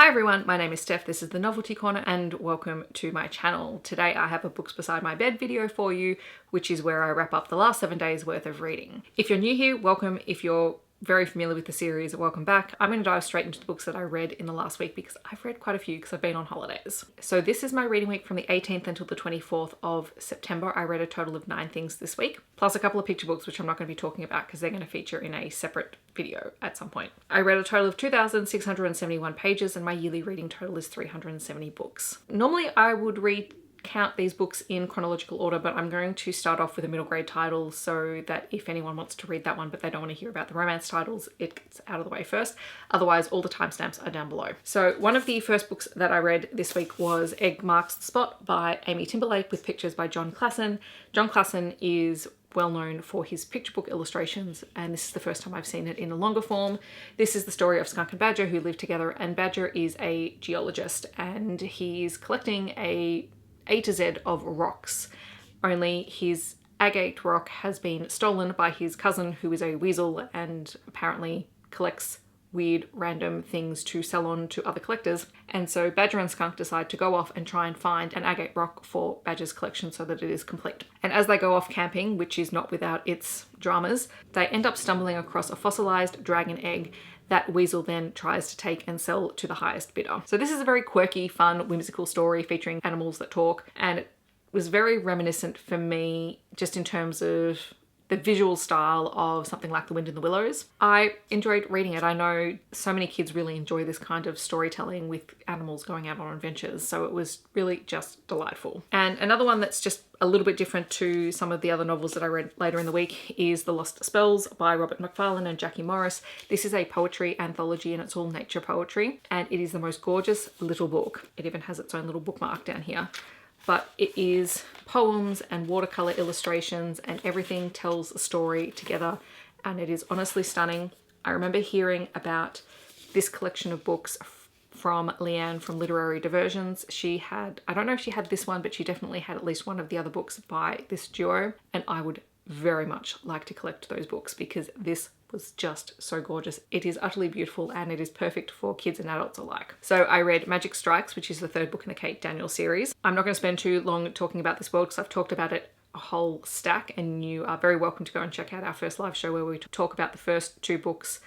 Hi everyone, my name is Steph, this is the Novelty Corner and welcome to my channel. Today I have a Books Beside My Bed video for you, which is where I wrap up the last 7 days worth of reading. If you're new here, welcome. If you're very familiar with the series, welcome back. I'm going to dive straight into the books that I read in the last week because I've read quite a few because I've been on holidays. So this is my reading week from the 18th until the 24th of September. I read a total of 9 things this week, plus a couple of picture books which I'm not going to be talking about because they're going to feature in a separate video at some point. I read a total of 2,671 pages and my yearly reading total is 370 books. Normally I would count these books in chronological order, but I'm going to start off with a middle grade title so that if anyone wants to read that one but they don't want to hear about the romance titles, it gets out of the way first. Otherwise, all the timestamps are down below. So one of the first books that I read this week was Egg Marks the Spot by Amy Timberlake with pictures by John Klassen. John Klassen is well known for his picture book illustrations, and this is the first time I've seen it in a longer form. This is the story of Skunk and Badger who live together, and Badger is a geologist and he's collecting A to Z of rocks, only his agate rock has been stolen by his cousin who is a weasel and apparently collects weird random things to sell on to other collectors. And so Badger and Skunk decide to go off and try and find an agate rock for Badger's collection so that it is complete. And as they go off camping, which is not without its dramas, they end up stumbling across a fossilized dragon egg that Weasel then tries to take and sell to the highest bidder. So this is a very quirky, fun, whimsical story featuring animals that talk, and it was very reminiscent for me just in terms of the visual style of something like The Wind in the Willows. I enjoyed reading it. I know so many kids really enjoy this kind of storytelling with animals going out on adventures, so it was really just delightful. And another one that's just a little bit different to some of the other novels that I read later in the week is The Lost Spells by Robert Macfarlane and Jackie Morris. This is a poetry anthology and it's all nature poetry, and it is the most gorgeous little book. It even has its own little bookmark down here. But it is poems and watercolor illustrations and everything tells a story together, and it is honestly stunning. I remember hearing about this collection of books from Lianne from Literary Diversions. She had, I don't know if she had this one, but she definitely had at least one of the other books by this duo, and I would very much like to collect those books because this was just so gorgeous. It is utterly beautiful and it is perfect for kids and adults alike. So I read Magic Strikes, which is the third book in the Kate Daniel series. I'm not going to spend too long talking about this world because I've talked about it a whole stack, and you are very welcome to go and check out our first live show where we talk about the first 2 books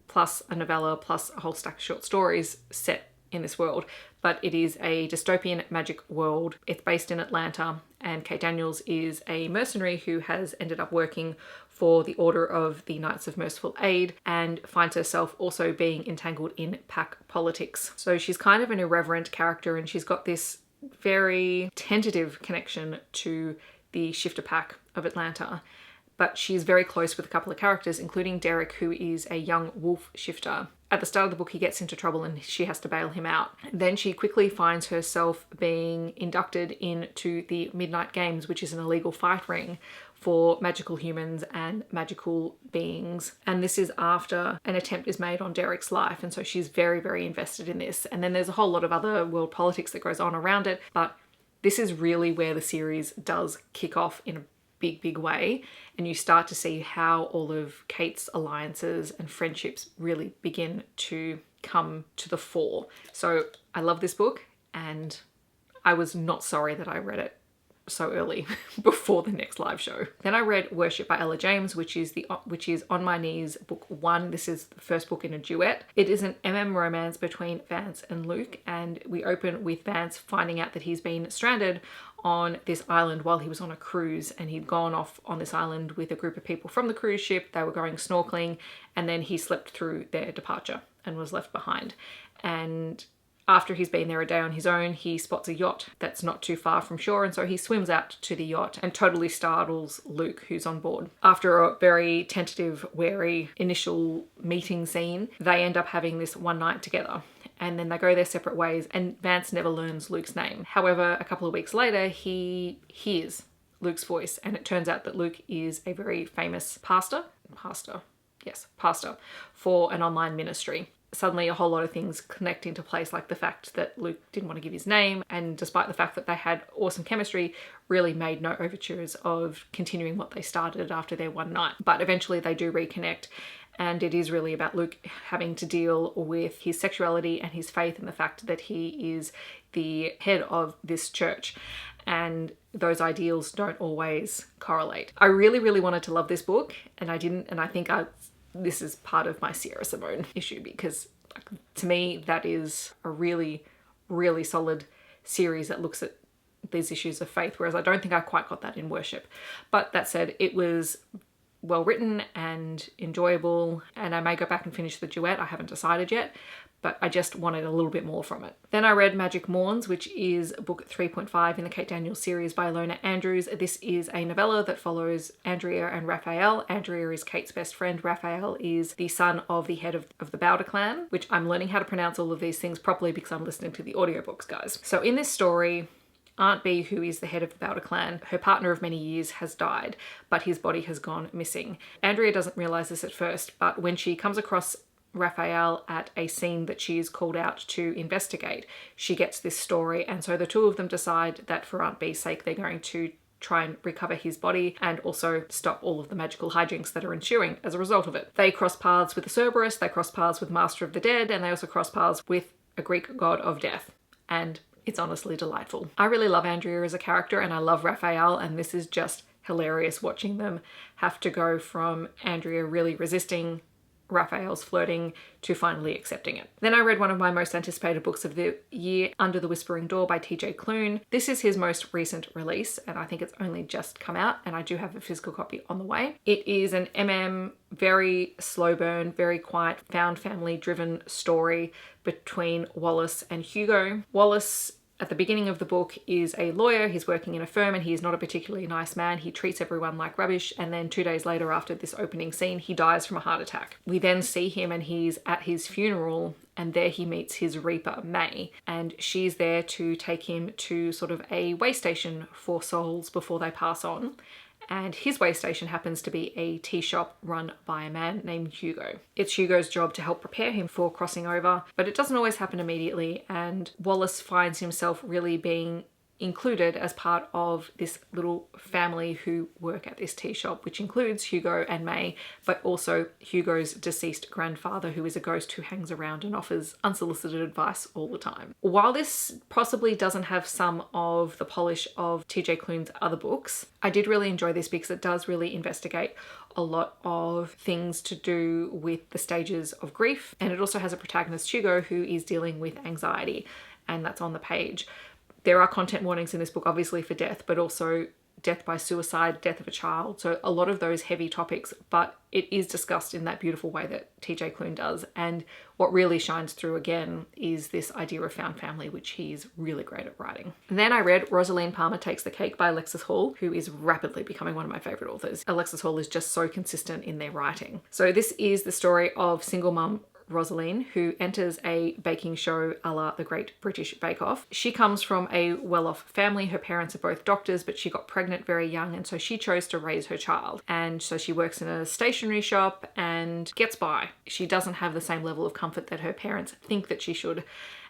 plus a novella plus a whole stack of short stories set in this world. But it is a dystopian magic world. It's based in Atlanta, and Kate Daniels is a mercenary who has ended up working for the Order of the Knights of Merciful Aid and finds herself also being entangled in pack politics. So she's kind of an irreverent character, and she's got this very tentative connection to the shifter pack of Atlanta. But she's very close with a couple of characters, including Derek, who is a young wolf shifter. At the start of the book, he gets into trouble and she has to bail him out. Then she quickly finds herself being inducted into the Midnight Games, which is an illegal fight ring for magical humans and magical beings. And this is after an attempt is made on Derek's life. And so she's very, very invested in this. And then there's a whole lot of other world politics that goes on around it. But this is really where the series does kick off in a big way, and you start to see how all of Kate's alliances and friendships really begin to come to the fore. So I love this book, and I was not sorry that I read it so early before the next live show. Then I read Worship by Ella James, which is On My Knees book 1. This is the first book in a duet. It is an romance between Vance and Luke, and we open with Vance finding out that he's been stranded on this island while he was on a cruise, and he'd gone off on this island with a group of people from the cruise ship. They were going snorkeling, and then he slept through their departure and was left behind. And after he's been there a day on his own, he spots a yacht that's not too far from shore, and so he swims out to the yacht and totally startles Luke, who's on board. After a very tentative, wary initial meeting scene, they end up having this one night together. And then they go their separate ways, and Vance never learns Luke's name. However, a couple of weeks later, he hears Luke's voice, and it turns out that Luke is a very famous pastor for an online ministry. Suddenly a whole lot of things connect into place, like the fact that Luke didn't want to give his name, and despite the fact that they had awesome chemistry, really made no overtures of continuing what they started after their one night. But eventually they do reconnect, And it is really about Luke having to deal with his sexuality and his faith and the fact that he is the head of this church. And those ideals don't always correlate. I really, really wanted to love this book, and I didn't. And I think this is part of my Sierra Simone issue, because to me, that is a really, really solid series that looks at these issues of faith, whereas I don't think I quite got that in Worship. But that said, it was well written and enjoyable, and I may go back and finish the duet. I haven't decided yet, but I just wanted a little bit more from it. Then I read Magic Mourns, which is book 3.5 in the Kate Daniels series by Ilona Andrews. This is a novella that follows Andrea and Raphael. Andrea is Kate's best friend. Raphael is the son of the head of the Bowder clan, which I'm learning how to pronounce all of these things properly because I'm listening to the audiobooks, guys. So in this story, Aunt Bee, who is the head of the Bowder clan, her partner of many years has died, but his body has gone missing. Andrea doesn't realise this at first, but when she comes across Raphael at a scene that she is called out to investigate, she gets this story, and so the two of them decide that for Aunt Bee's sake they're going to try and recover his body and also stop all of the magical hijinks that are ensuing as a result of it. They cross paths with the Cerberus, they cross paths with Master of the Dead, and they also cross paths with a Greek god of death. And it's honestly delightful. I really love Andrea as a character, and I love Raphael, and this is just hilarious watching them have to go from Andrea really resisting Raphael's flirting to finally accepting it. Then I read one of my most anticipated books of the year, Under the Whispering Door by TJ Klune. This is his most recent release, and I think it's only just come out, and I do have a physical copy on the way. It is an very slow burn, very quiet, found family driven story between Wallace and Hugo. Wallace, at the beginning of the book, is a lawyer. He's working in a firm and he is not a particularly nice man. He treats everyone like rubbish, and then 2 days later, after this opening scene, he dies from a heart attack. We then see him and he's at his funeral, and there he meets his Reaper, May, and she's there to take him to sort of a way station for souls before they pass on. And his way station happens to be a tea shop run by a man named Hugo. It's Hugo's job to help prepare him for crossing over, but it doesn't always happen immediately, and Wallace finds himself really being included as part of this little family who work at this tea shop, which includes Hugo and May, but also Hugo's deceased grandfather, who is a ghost who hangs around and offers unsolicited advice all the time. While this possibly doesn't have some of the polish of TJ Klune's other books, I did really enjoy this because it does really investigate a lot of things to do with the stages of grief, and it also has a protagonist, Hugo, who is dealing with anxiety, and that's on the page. There are content warnings in this book, obviously, for death, but also death by suicide, death of a child. So a lot of those heavy topics, but it is discussed in that beautiful way that TJ Klune does. And what really shines through again is this idea of found family, which he's really great at writing. And then I read Rosaline Palmer Takes the Cake by Alexis Hall, who is rapidly becoming one of my favorite authors. Alexis Hall is just so consistent in their writing. So this is the story of single mum Rosaline, who enters a baking show a la the Great British Bake Off. She comes from a well-off family. Her parents are both doctors, but she got pregnant very young, and so she chose to raise her child. And so she works in a stationery shop and gets by. She doesn't have the same level of comfort that her parents think that she should,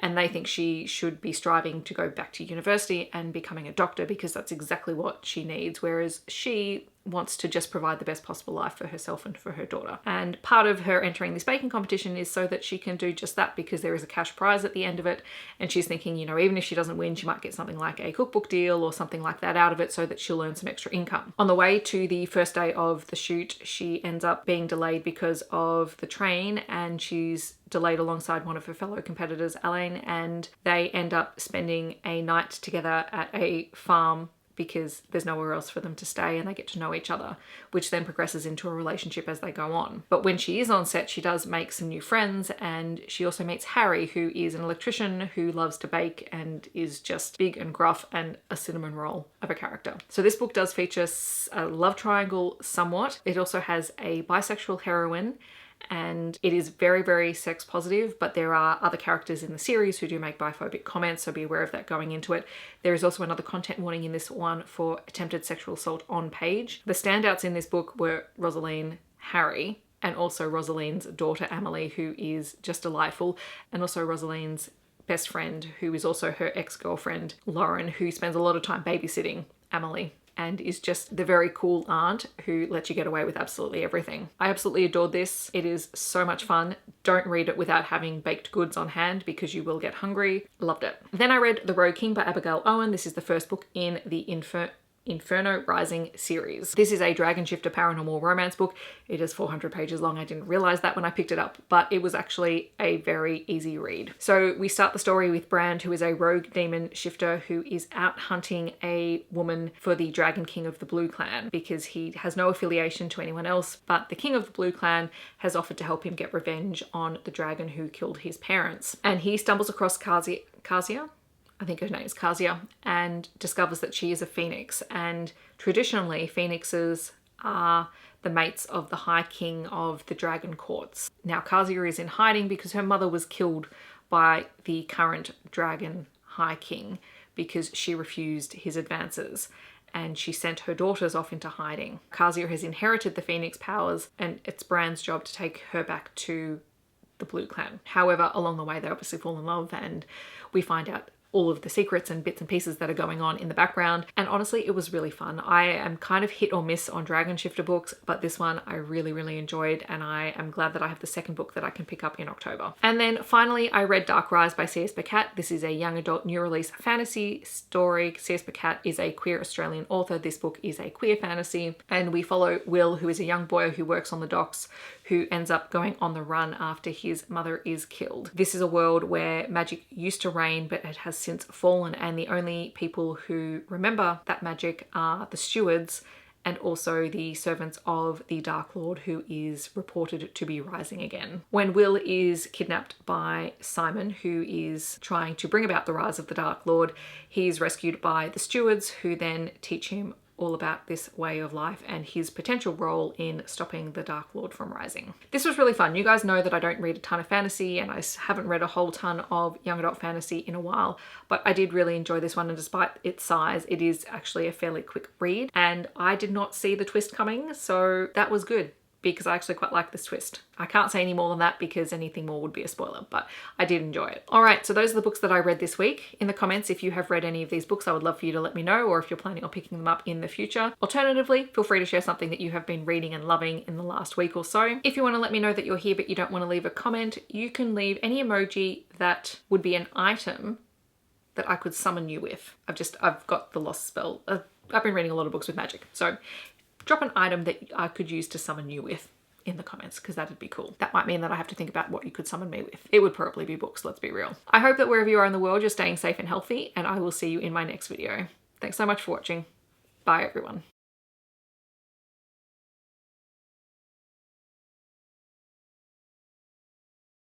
and they think she should be striving to go back to university and becoming a doctor because that's exactly what she needs, whereas she wants to just provide the best possible life for herself and for her daughter. And part of her entering this baking competition is so that she can do just that, because there is a cash prize at the end of it, and she's thinking, you know, even if she doesn't win, she might get something like a cookbook deal or something like that out of it so that she'll earn some extra income. On the way to the first day of the shoot, she ends up being delayed because of the train, and she's delayed alongside one of her fellow competitors, Elaine, and they end up spending a night together at a farm because there's nowhere else for them to stay, and they get to know each other, which then progresses into a relationship as they go on. But when she is on set, she does make some new friends, and she also meets Harry, who is an electrician who loves to bake and is just big and gruff and a cinnamon roll of a character. So this book does feature a love triangle somewhat. It also has a bisexual heroine, and it is very, very sex positive, but there are other characters in the series who do make biphobic comments, so be aware of that going into it. There is also another content warning in this one for attempted sexual assault on page. The standouts in this book were Rosaline, Harry, and also Rosaline's daughter, Emily, who is just delightful, and also Rosaline's best friend, who is also her ex-girlfriend, Lauren, who spends a lot of time babysitting Emily. and is just the very cool aunt who lets you get away with absolutely everything. I absolutely adored this. It is so much fun. Don't read it without having baked goods on hand because you will get hungry. Loved it. Then I read The Rogue King by Abigail Owen. This is the first book in the Inferno Rising series. This is a dragon shifter paranormal romance book. It is 400 pages long. I didn't realize that when I picked it up, but it was actually a very easy read. So we start the story with Brand, who is a rogue demon shifter who is out hunting a woman for the Dragon King of the Blue Clan because he has no affiliation to anyone else, but the King of the Blue Clan has offered to help him get revenge on the dragon who killed his parents. And he stumbles across Kazia, I think her name is Kazia, and discovers that she is a phoenix. And traditionally, phoenixes are the mates of the High King of the Dragon Courts. Now, Kazia is in hiding because her mother was killed by the current Dragon High King because she refused his advances, and she sent her daughters off into hiding. Kazia has inherited the phoenix powers, and it's Bran's job to take her back to the Blue Clan. However, along the way, they obviously fall in love, and we find out all of the secrets and bits and pieces that are going on in the background. And honestly, it was really fun. I am kind of hit or miss on dragon shifter books, but this one I really, really enjoyed, and I am glad that I have the second book that I can pick up in October. And then finally, I read Dark Rise by C.S. Pacat. This is a young adult new release fantasy story. C.S. Pacat is a queer Australian author. This book is a queer fantasy, and we follow Will, who is a young boy who works on the docks, who ends up going on the run after his mother is killed. This is a world where magic used to reign, but it has since fallen, and the only people who remember that magic are the stewards and also the servants of the Dark Lord, who is reported to be rising again. When Will is kidnapped by Simon, who is trying to bring about the rise of the Dark Lord, he's rescued by the stewards, who then teach him all about this way of life and his potential role in stopping the Dark Lord from rising. This was really fun. You guys know that I don't read a ton of fantasy, and I haven't read a whole ton of young adult fantasy in a while, but I did really enjoy this one, and despite its size, it is actually a fairly quick read, and I did not see the twist coming, so that was good, because I actually quite like this twist. I can't say any more than that because anything more would be a spoiler, but I did enjoy it. All right, so those are the books that I read this week. In the comments, if you have read any of these books, I would love for you to let me know, or if you're planning on picking them up in the future. Alternatively, feel free to share something that you have been reading and loving in the last week or so. If you want to let me know that you're here but you don't want to leave a comment, you can leave any emoji that would be an item that I could summon you with. I've got the lost spell. I've been reading a lot of books with magic, so drop an item that I could use to summon you with in the comments, because that'd be cool. That might mean that I have to think about what you could summon me with. It would probably be books, let's be real. I hope that wherever you are in the world, you're staying safe and healthy, and I will see you in my next video. Thanks so much for watching. Bye everyone.